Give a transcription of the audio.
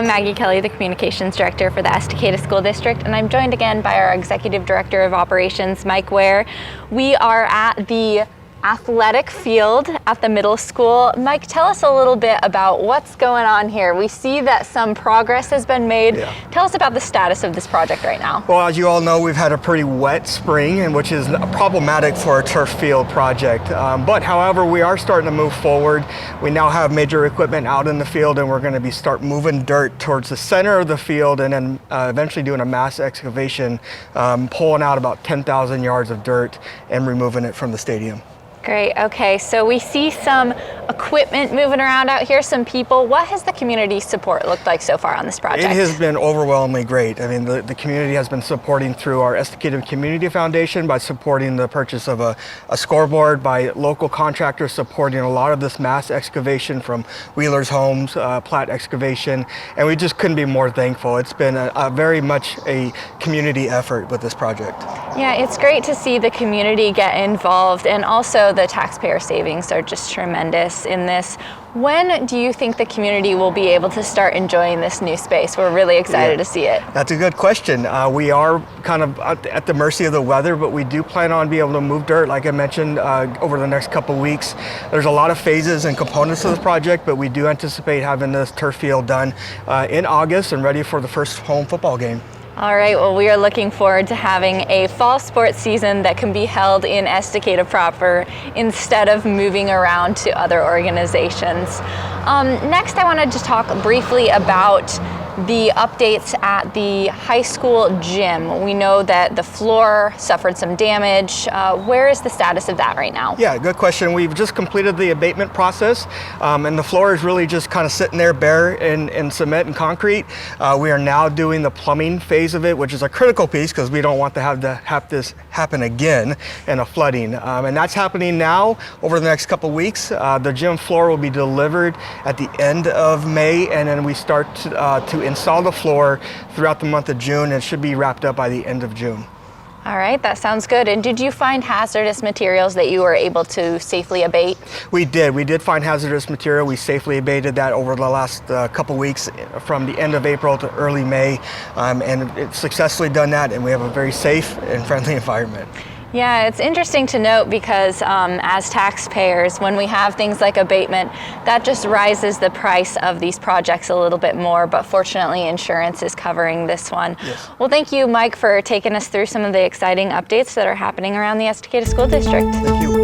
Maggie Kelly, the Communications Director for the Estacada School District, and I'm joined again by our Executive Director of Operations, Mike Ware. We are at the athletic field at the middle school. Mike, tell us a little bit about what's going on here. We see that some progress has been made. Yeah. Tell us about the status of this project right now. Well, as you all know, we've had a pretty wet spring, and which is problematic for a turf field project. But however, we are starting to move forward. We now have major equipment out in the field, and we're going to start moving dirt towards the center of the field, and then eventually doing a mass excavation, pulling out about 10,000 yards of dirt and removing it from the stadium. Great. Okay, so we see some equipment moving around out here, some people. What has the community support looked like so far on this project? It has been overwhelmingly great. I mean, the community has been supporting through our Estacada Community Foundation by supporting the purchase of a scoreboard, by local contractors supporting a lot of this mass excavation from Wheeler's Homes, Platt Excavation, and we just couldn't be more thankful. It's been a very much a community effort with this project. Yeah, it's great to see the community get involved, and also the taxpayer savings are just tremendous in this. When do you think the community will be able to start enjoying this new space? We're really excited to see it. That's a good question. We are kind of at the mercy of the weather, but we do plan on being able to move dirt, like I mentioned, over the next couple of weeks. There's a lot of phases and components of this project, but we do anticipate having this turf field done in August and ready for the first home football game. All right, well, we are looking forward to having a fall sports season that can be held in Estacada proper instead of moving around to other organizations. Next, I wanted to talk briefly about the updates at the high school gym. We know that the floor suffered some damage. Where is the status of that right now? Yeah, good question. We've just completed the abatement process, and the floor is really just kind of sitting there bare in cement and concrete. We are now doing the plumbing phase of it, which is a critical piece because we don't want to have this happen again in a flooding. And that's happening now over the next couple weeks. The gym floor will be delivered at the end of May, and then we start to install the floor throughout the month of June, and it should be wrapped up by the end of June. All right, that sounds good. And did you find hazardous materials that you were able to safely abate? We did find hazardous material. We safely abated that over the last couple weeks from the end of April to early May, and it's successfully done that, and we have a very safe and friendly environment. Yeah, it's interesting to note because as taxpayers, when we have things like abatement, that just rises the price of these projects a little bit more, but fortunately insurance is covering this one. Yes. Well, thank you, Mike, for taking us through some of the exciting updates that are happening around the Estacada School District. Thank you.